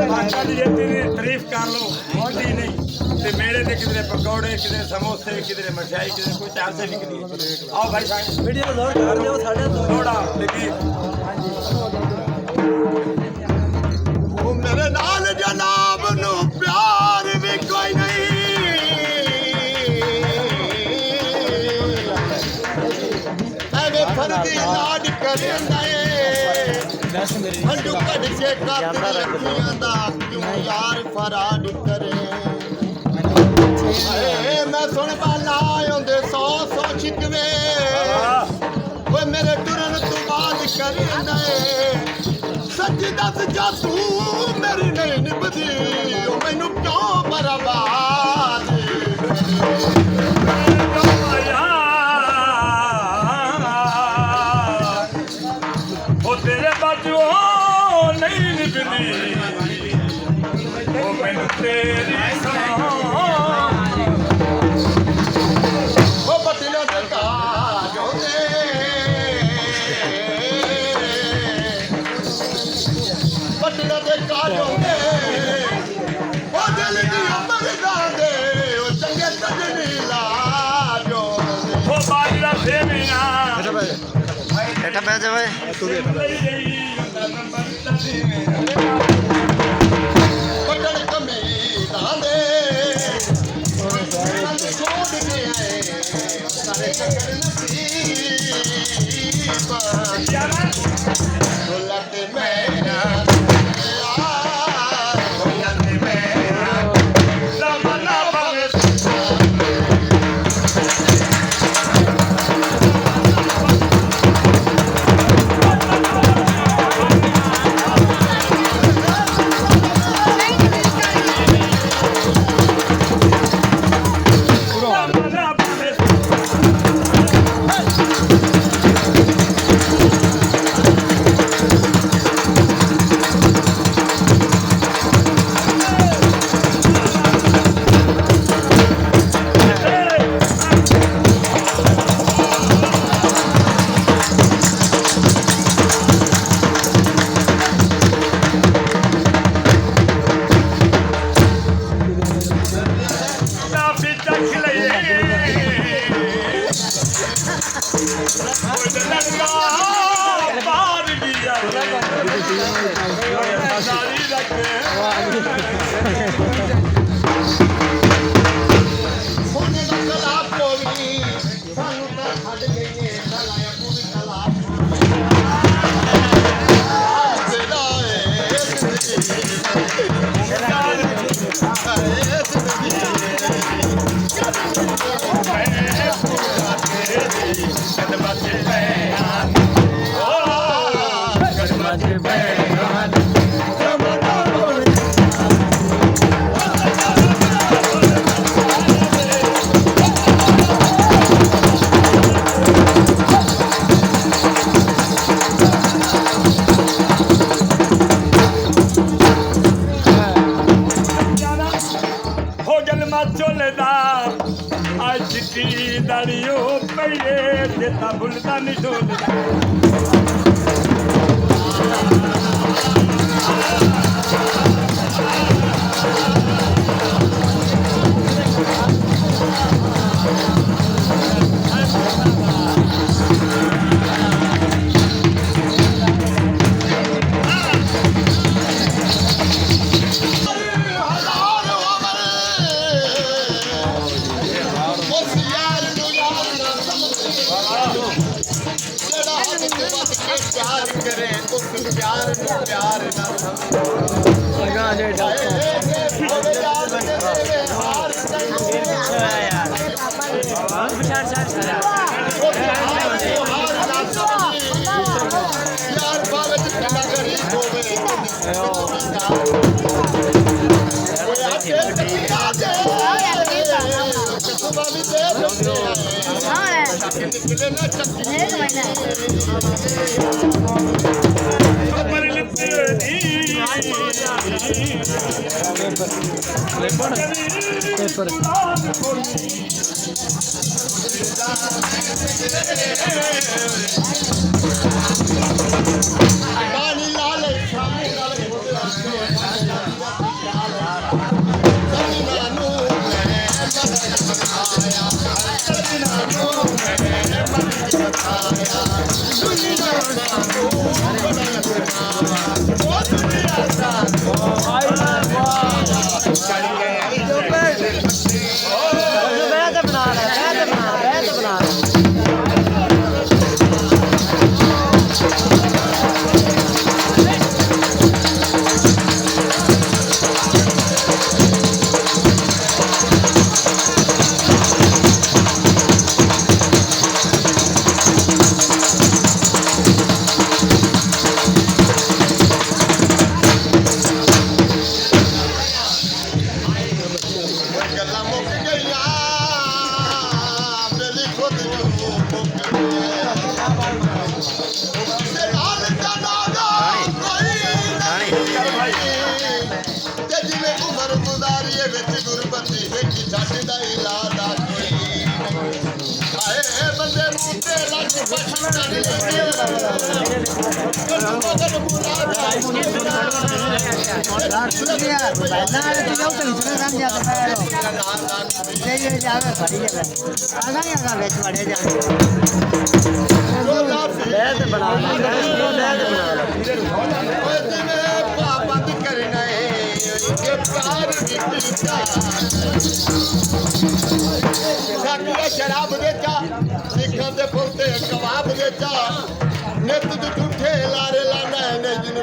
ਮਾਤਾ ਦੀ ਤੇਰੀ ਤਾਰੀਫ ਕਰ ਲੋ ਹੁੰਦੀ ਨਹੀਂ ਤੇ ਮੇਰੇ ਤੇ ਕਿਧਰੇ ਪਕੌੜੇ ਕਿਧਰੇ ਸਮੋਸੇ ਕਿਧਰੇ ਮਠਿਆਈ ਕਿਧਰੇ ਕੋਈ ਚਾਰ ਸੇ ਨਿਕਲੀ ਆਓ ਭਾਈ ਸਾਹਿਬ ਵੀਡੀਓ ਲੋਡ ਕਰ ਦਿਓ ਸਾਡੇ ਤੋਂ ਥੋੜਾ ਲੱਗੀ ਉਹ ਮੇਰੇ ਨਾਲ ਜਨਾਬ ਨੂੰ ਪਿਆਰ ਵੀ ਕੋਈ ਨਹੀਂ ਐਵੇਂ ਫਰਦੀ ਲਾਡ ਕਰਦਾ ਏ ਹੰਡੂ ਕੱਢ ਕੇ ਕਾਤਰ ਰੱਖੀਆਂ ਦਾ ਕਿਉਂ ਯਾਰ ਫਰਾਡ ਕਰੇ ਏ ਮੈਂ ਸੁਣ ਬਾਲਾ ਆਉਂਦੇ 100 ਸ਼ਿਕਵੇ ਓਏ ਮੇਰੇ ਟੁਰਨ ਤੋਂ ਬਾਅਦ ਕਰਦਾ ਏ ਸੱਚ ਦੱਸ ਜਾ ਤੂੰ ਮੇਰੀ ਨਹੀਂ ਨਿਭਦੀ ਓ ਮੈਨੂੰ ਕਿਉਂ ਬਰਬਾਦ ਉਹ ਤੇਰੇ ਬਾਝੋਂ ਨਹੀਂ ਨਿਭਦੀ ਉਹ ਮੈਨੂੰ ਤੇਰੀ ਉਹ ਬਦਲਾ ਦਿੱਤਾ ਜੋਦੇ ਬਦਲਾ ਦੇ ਕਾਜੋਦੇ ਉਹ ਦਿਲ ਦੀ ਅਮਰ ਦਾਦੇ ਉਹ ਚੰਗੇ ਸਜਣੀ ਲਾਜੋ ਉਹ ਬਾਜਰਾ ਸੇਵੀਆਂ ਬੈਠਾ ਬੈ ਜਾ ਓਏ ਬਟਣ ਕਮੀਦਾਂ ਦੇ ਛੋੜ ਕੇ ਆਏ ਸਾਰੇ ਚੱਕਰ ਨਸੀਬ ਢੋਲਕ ਮੇਰਾ ਢੋਲਕ ਮੇਰਾ ਜ਼ਮਾਨਾ ਭਾਵੇਂ ਸੋਨੇ ਦਾ ਕਲਾ ਕੋਈ ਸਾਨੂੰ ਤਾਂ ਛੱਡ ਗਈ ਨੇ ਲਾਇਆ ਪੂਰੀ ਕਲਾ ਤੇਰਾ दड़ियो पये देता भूलता नहीं ढोलता प्यार करे उस प्यार को प्यार ना ਦਾ ਇਲਾਜ ਕੋਈ ਹਾਏ ਬੰਦੇ ਮੂੰਹ ਤੇ ਲੱਗ ਬਸ ਕਰ ਲੈਂਦੇ ਮਗਰ ਮੁਰਾਦਾ ਬੰਦ ਕਰਨਾ ਹੈ ਕਿ ਪਿਆਰ ਵੀ ਪੀਤਾ ਸਾਡੀਆਂ ਸ਼ਰਾਬ ਦੇ ਚਾ ਸਿੱਖਾਂ ਦੇ ਫੁੱਲ ਤੇ ਕਬਾਬ ਦੇ ਚਾ ਨਿੱਤ ਦੇ ਝੂਠੇ ਲਾਰੇ ਲਾਣਾ ਨੇ ਜਿਨ